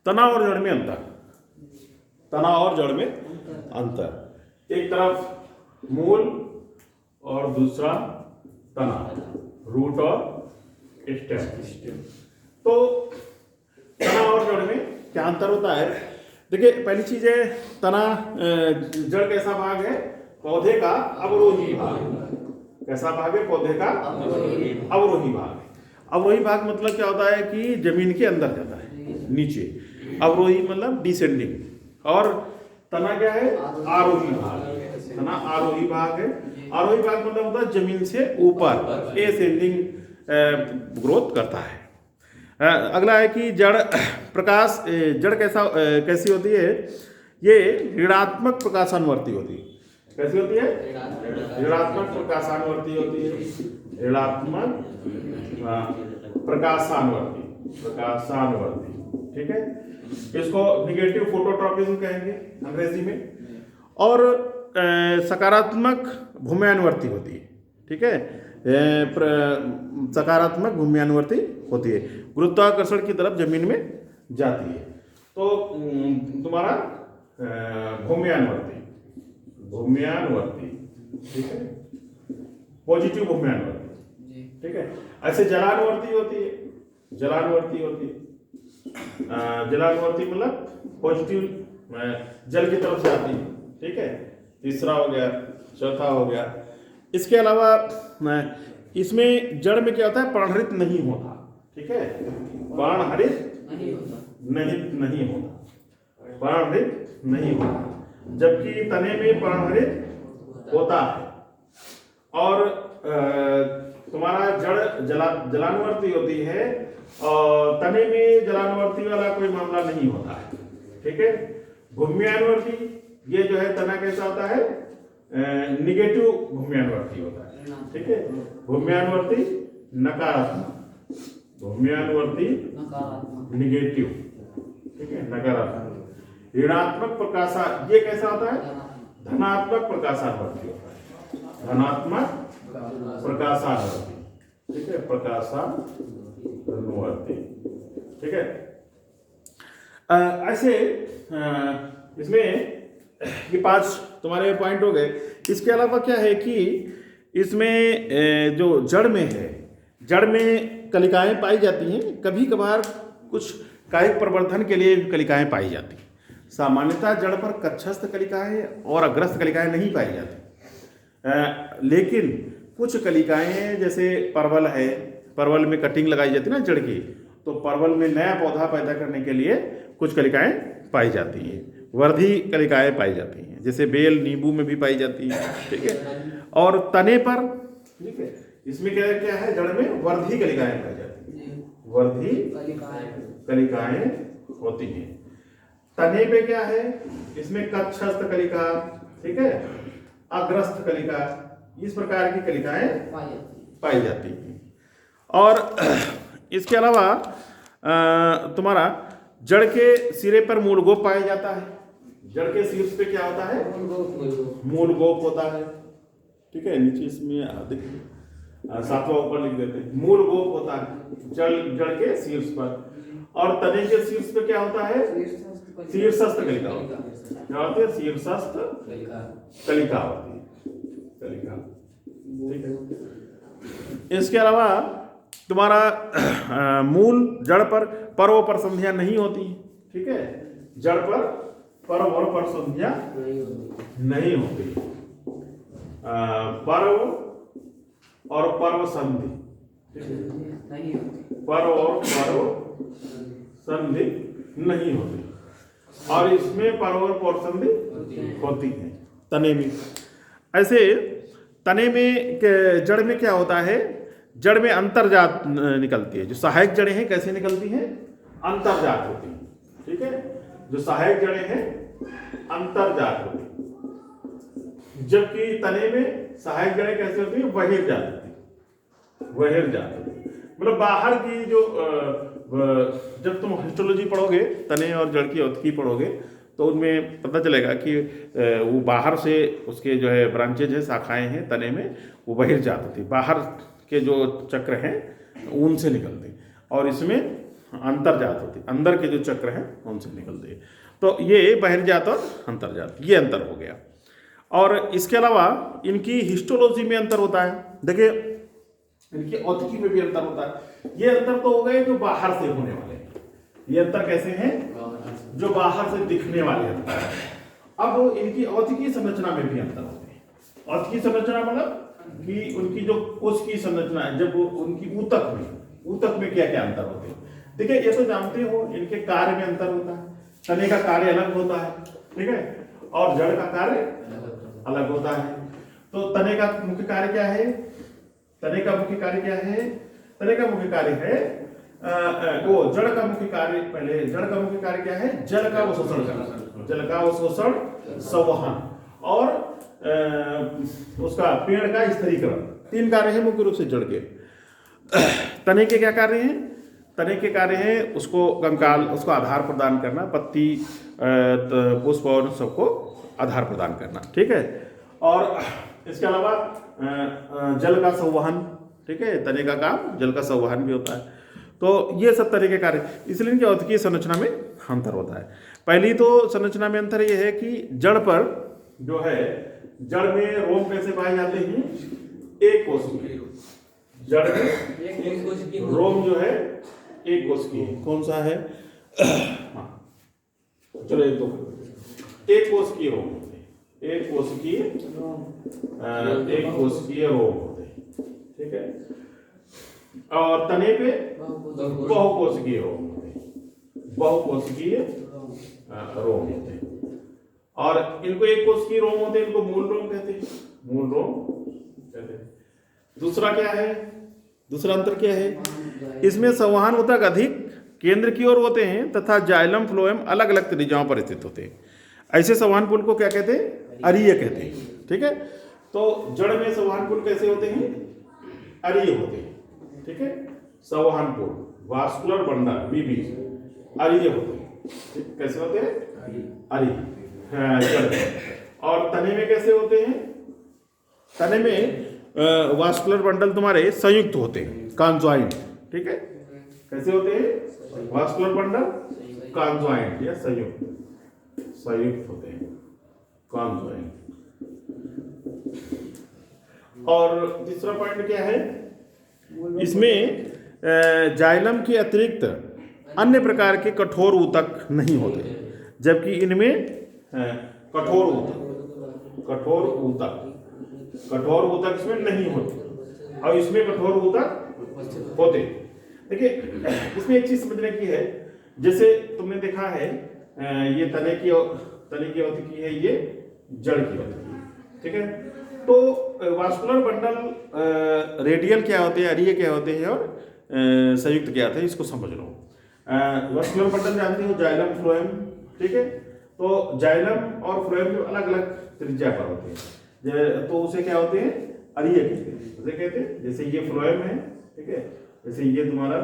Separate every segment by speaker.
Speaker 1: तना और जड़ में अंतर, तना और जड़ में अंतर। एक तरफ मूल और दूसरा तना, रूट और स्टेम। तो तना और जड़ में क्या अंतर होता है? देखिए, पहली चीज है तना, जड़ कैसा भाग है? पौधे का अवरोही भाग। कैसा भाग है? पौधे का अवरोही भाग। अवरोही भाग मतलब क्या होता है कि जमीन के अंदर जाता है, नीचे। अवरोही मतलब डिसेंडिंग। और तना क्या है? आरोही भाग। तना आरोही भाग है। आरोही भाग मतलब होता है जमीन से ऊपर, एसेंडिंग ग्रोथ करता है। अगला है कि जड़ प्रकाश, जड़ कैसी होती है? ये ऋणात्मक प्रकाशानुवर्ती होती है। कैसी होती है? ऋणात्मक प्रकाशानुवर्ती होती है। ऋणात्मक प्रकाशानुवर्ती। ठीक है, इसको निगेटिव फोटोट्रॉपिज्म कहेंगे अंग्रेजी में। और सकारात्मक भूम्यानुवर्ती होती है। ठीक है, सकारात्मक भूम्यानुवर्ती होती है, गुरुत्वाकर्षण की तरफ जमीन में जाती है। तो तुम्हारा भूम्यानुवर्ती, ठीक है, पॉजिटिव भूम्यानुवर्ती। ठीक है, ऐसे जलानुवर्ती होती है। जलानुवर्ती मतलब पॉजिटिव, जल की तरफ जाती है। ठीक है, तीसरा हो गया, चौथा हो गया। इसके अलावा इसमें जड़ में क्या होता है? पर्णहरित नहीं होता। ठीक है, पर्णहरित नहीं होता, पर्णहरित नहीं होता। जबकि तने में पर्णहरित होता है। और तुम्हारा जड़ जलानुवर्ती होती है, और तने में जलानुवर्ती वाला कोई मामला नहीं होता है। ठीक है, भूम्यानुवर्ती, ये जो है तना कैसा होता है? निगेटिव भूम्यानुवर्ती होता है। ठीक है, भूम्यानुवर्ती नकारात्मक, भूम्यानुवर्ती निगेटिव। ठीक है, नकारात्मक। ऋणात्मक प्रकाशा, ये कैसा होता है? धनात्मक प्रकाशानुवर्ती होता है। धनात्मक प्रकाशानुवर्ती। ठीक है, प्रकाशानुवर्ती। ठीक है, ऐसे इसमें ये 5 तुम्हारे पॉइंट हो गए। इसके अलावा क्या है कि इसमें जो जड़ में है, जड़ में कलिकाएं पाई जाती हैं। कभी कभार कुछ कायिक प्रवर्धन के लिए कलिकाएं पाई जाती हैं। सामान्यतः जड़ पर कक्षस्थ कलिकाएं और अग्रस्थ कलिकाएं नहीं पाई जाती। लेकिन कुछ कलिकाएं, जैसे परवल है, परवल में कटिंग लगाई जाती है ना जड़ की, तो परवल में नया पौधा पैदा करने के लिए कुछ कलिकाएं पाई जाती हैं। वर्धी कलिकाएं पाई जाती हैं, जैसे बेल, नींबू में भी पाई जाती है। ठीक है, और तने पर, ठीक है, इसमें क्या क्या है? जड़ में वर्धी कलिकाएं पाई जाती हैं। वर्धी कलिकाएं होती हैं। तने पे क्या है? इसमें कक्षस्थ कलिका, ठीक है, अग्रस्थ कलिका, इस प्रकार की कलिकाएं पाई जाती हैं। और इसके अलावा तुम्हारा जड़ के सिरे पर मूलगोप पाया जाता है। जड़ के शीर्ष पे क्या होता है? मूलगोप होता है। ठीक है, नीचे इसमें देखिए 7वां ऊपर लिख देते हैं, मूलगोप होता है जड़ के शीर्ष पर। और तने के शीर्ष पे क्या होता है? शीर्षस्थ कलिका होता है। क्या होती है? शीर्षस्थ कलिका होती है, कलिका। ठीक है, इसके अलावा तुम्हारा मूल जड़ पर पर्व पर संधियां नहीं होती। ठीक है, जड़ पर पर्व और पर संधियां नहीं होती। पर्व और पर्व संधि, पर्व और पर्व संधि नहीं होती। और इसमें पर्व और पर्व संधि होती है तने में। ऐसे तने में जड़ में क्या होता है? जड़ में अंतर्जात निकलती है। जो सहायक जड़ें हैं कैसे निकलती हैं? अंतर्जात होती हैं। ठीक है, जो सहायक जड़ें हैं अंतर्जात होती हैं। जबकि तने में सहायक जड़ें कैसे होती हैं? बहिर्जात होती हैं। बहिर्जात होती हैं मतलब बाहर की जो जब तुम हिस्टोलॉजी पढ़ोगे, तने और जड़ की औतकी पढ़ोगे, तो उनमें पता चलेगा कि वो बाहर से उसके जो है ब्रांचेज है, शाखाएं हैं तने में, वो बहिर्जात होती है। बाहर के जो चक्र हैं उनसे निकलते हैं। और इसमें अंतर्जात होती है, अंदर के जो चक्र हैं उनसे निकलती है। तो ये बहिर्जात और अंतर्जात, ये अंतर हो गया। और इसके अलावा इनकी हिस्टोलॉजी में अंतर होता है। देखिए इनकी औतिकी में भी अंतर होता है। ये अंतर तो हो गए जो बाहर से होने वाले, ये अंतर कैसे हैं, जो बाहर से दिखने वाले अंतर है। अब इनकी औतिकी संरचना में भी अंतर होते हैं। औतिकी संरचना मतलब कि उनकी जो कोश की संरचना है, जब वो उनकी ऊतक में क्या क्या अंतर होते हैं। देखिए ये तो जानते हो, इनके कार्य में अंतर होता है। तने का कार्य अलग होता है, ठीक है, और जड़ का कार्य अलग होता है। तो तने का मुख्य कार्य क्या है, तने का मुख्य कार्य क्या है, तने का मुख्य कार्य है वो जड़ का मुख्य कार्य, पहले जड़ का मुख्य कार्य क्या है, जल का अवशोषण करना, जल का अवशोषण, संवहन और उसका पेड़ का स्थिरीकरण। 3 कार्य है मुख्य रूप से जड़ के। तने के क्या कार्य हैं, तने के कार्य है उसको कंकाल, उसको आधार प्रदान करना, पत्ती पुष्प और सबको आधार प्रदान करना, ठीक है। और इसके अलावा जल का संवहन, ठीक है, तने का काम जल का संवहन भी होता है। तो ये सब तरह के कार्य, इसलिए इनकी औतिकीय संरचना में अंतर होता है। पहली तो संरचना में अंतर ये है कि जड़ पर जो है, जड़ में रोम कैसे पाए जाते हैं, एक कोशिकीय। जड़ में रोम जो है एक कोशिकीय, कौन सा है, हाँ चलो एक दो, एक कोशिकीय रोम होते हैं, एक कोशिकीय रोम होते हैं, ठीक है। और तने पे बहुकोशिकीय रोम होते हैं, बहुकोशिकीय रोम होते हैं। और इनको एक कोशिकीय रोम होते हैं, इनको मूल रोम कहते हैं, मूल रोम कहते हैं। दूसरा क्या है, दूसरा अंतर क्या है, इसमें संवहन ऊतक अधिक केंद्र की ओर होते हैं तथा जाइलम फ्लोएम अलग अलग त्रिज्याओं पर स्थित होते हैं। ऐसे संवहन पुल को क्या कहते हैं, अरीय कहते हैं, ठीक है। तो जड़ में संवहन पुल कैसे होते हैं, अरीय होते हैं, ठीक है। संवहन पुल, वास्कुलर बंडल बीबी अरीय होते हैं, ठीक, कैसे होते हैं, अरीय। और तने में कैसे होते हैं, तने में वास्कुलर बंडल तुम्हारे संयुक्त होते हैं, कॉन्जॉइंट, ठीक है। कैसे होते हैं, वास्कुलर बंडल कॉन्जॉइंट या संयुक्त होते हैं, कॉन्जॉइंट। और तीसरा पॉइंट क्या है, इसमें जाइलम के अतिरिक्त अन्य प्रकार के कठोर ऊतक नहीं होते, जबकि इनमें कठोर ऊतक इसमें नहीं होते और इसमें कठोर ऊतक होते। देखिए इसमें एक चीज समझने की है, जैसे तुमने देखा है ये तने की औतिकी है, ये जड़ की औतिकी, ठीक है। तो वास्कुलर बंडल रेडियल क्या होते हैं, अरीय क्या होते हैं और संयुक्त क्या होते हैं, इसको समझ लो। वास्कुलर बंडल जानते हो, जाइलम फ्लोएम, ठीक है। तो जाइलम और फ्लोएम जो अलग अलग त्रिज्या पर होते हैं, तो उसे क्या होते हैं, अरीय कहते हैं, उसे कहते हैं। जैसे ये फ्लोएम है, ठीक है, जैसे ये तुम्हारा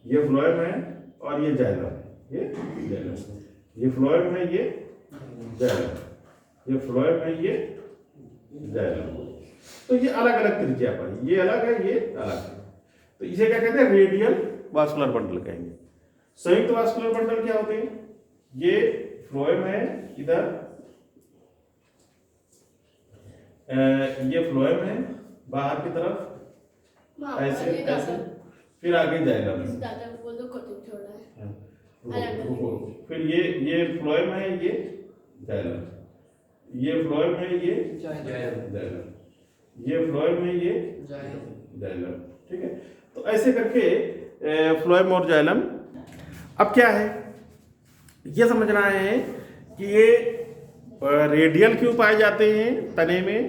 Speaker 1: ये फ्लोएम है और ये जाइलम, ये फ्लोएम है, ये जाइलम, ये फ्लोएम है, ये जाइलम। तो ये अलग अलग त्रिज्या पर, ये अलग है, ये अलग है। तो इसे क्या कहते हैं, रेडियल वास्कुलर बंडल कहेंगे। संयुक्त वास्कुलर बंडल क्या होते हैं, ये फ्लोएम है इधर, ये फ्लोएम है बाहर की तरफ, ऐसे ऐसे, फिर आगे जाइलम है, फिर ये फ्लोएम है, ये जाइलम, ये फ्लोएम है, ये जाइलम, ये फ्लोएम है, ये जाइलम, ठीक है। तो ऐसे करके फ्लोएम और जाइलम। अब क्या है, ये समझना है कि ये रेडियल क्यों पाए जाते हैं तने में,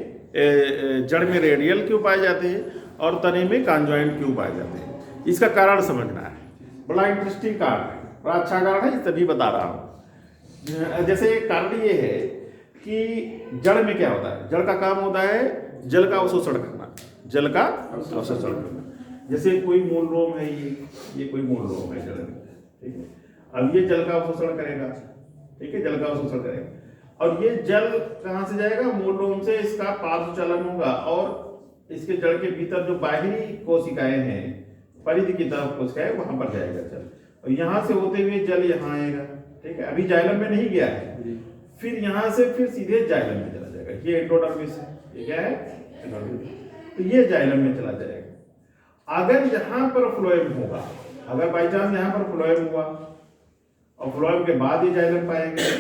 Speaker 1: जड़ में रेडियल क्यों पाए जाते हैं और तने में कॉन्जॉइंट क्यों पाए जाते हैं, इसका कारण समझना है। बड़ा इंटरेस्टिंग कारण है, बड़ा अच्छा कारण है, तभी बता रहा हूँ। जैसे कारण ये है कि जड़ में क्या होता है, जड़ का काम होता है जल का अवशोषण करना, जल का अवशोषण करना। जैसे कोई मूल रोम है, ये कोई मूल रोम है जड़ में, ठीक है। अब ये जल का अवशोषण करेगा, ठीक है, जल का अवशोषण करेगा और ये जल कहाँ से जाएगा, मूल रोम से इसका पार्श्व चलन होगा और इसके जड़ के भीतर जो बाहरी कोशिकाएं हैं परिधि की तरफ उसका है, वहां पर जाएगा जल, और यहाँ से होते हुए जल यहाँ आएगा, ठीक है। अभी जाइलम में नहीं गया है, फिर यहाँ से फिर सीधे जाइलम में चला जाएगा। ये एंडोडर्मिस है, ये क्या है, एंडोडर्मिस। तो ये जाइलम में चला जाएगा। अगर यहाँ पर फ्लोएम होगा, अगर बाई चांस यहाँ पर फ्लोएम हुआ और फ्लोएम के बाद ही जाइलम पाएंगे,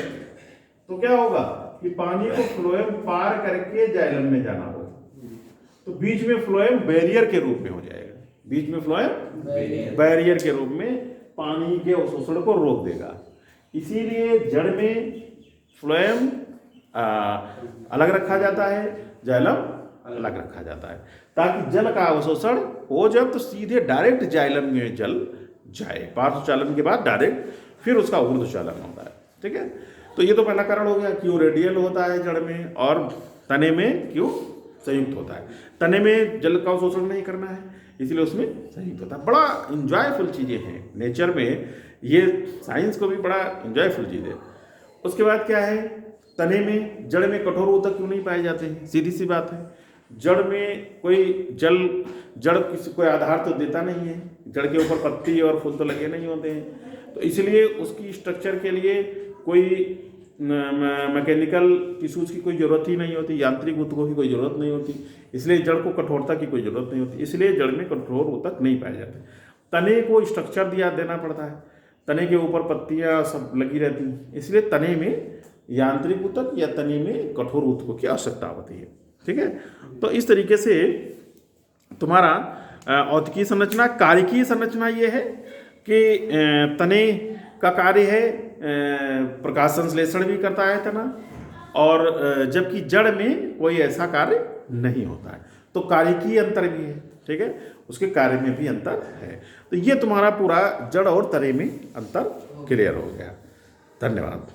Speaker 1: तो क्या होगा कि पानी को फ्लोएम पार करके जाइलम में जाना होगा, तो बीच में फ्लोएम बैरियर के रूप में हो जाएगा। बीच में फ्लोएम बैरियर के रूप में पानी के अवशोषण को रोक देगा। इसीलिए जड़ में फ्लोएम अलग रखा जाता है, जाइलम अलग रखा जाता है, ताकि जल का अवशोषण हो जब तो सीधे डायरेक्ट जाइलम में जल जाए। पार्श्वचालन के बाद डायरेक्ट फिर उसका ऊर्ध्वचालन होता है, ठीक है। तो ये तो पहला कारण हो गया, क्यों रेडियल होता है जड़ में और तने में क्यों संयुक्त होता है। तने में जल का अवशोषण नहीं करना है, इसलिए उसमें संयुक्त होता है। बड़ा इंजॉयफुल चीज़ें हैं नेचर में, ये साइंस को भी बड़ा इंजॉयफुल चीज़ है। उसके बाद क्या है, तने में जड़ में कठोर ऊतक क्यों नहीं पाए जाते हैं, सीधी सी बात है। जड़ में कोई जड़ किसी कोई आधार तो देता नहीं है, जड़ के ऊपर पत्ती और फूल तो लगे नहीं होते हैं, तो इसलिए उसकी स्ट्रक्चर के लिए कोई मैकेनिकल टिश्यूज की कोई ज़रूरत ही नहीं होती, यांत्रिक ऊतकों की कोई ज़रूरत नहीं होती, इसलिए जड़ को कठोरता की कोई ज़रूरत नहीं होती, इसलिए जड़ में कठोर ऊतक नहीं पाए जाते। तने को स्ट्रक्चर देना पड़ता है, तने के ऊपर पत्तियाँ सब लगी रहती हैं, इसलिए तने में यांत्रिक ऊतक या तने में कठोर ऊतकों की आवश्यकता होती है, ठीक है। तो इस तरीके से तुम्हारा औतकीय संरचना, कार्यकीय संरचना ये है कि तने का कार्य है प्रकाश संश्लेषण भी करता है तना, और जबकि जड़ में कोई ऐसा कार्य नहीं होता है, तो कार्यकीय अंतर भी है, ठीक है, उसके कार्य में भी अंतर है। तो ये तुम्हारा पूरा जड़ और तने में अंतर क्लियर हो गया। धन्यवाद।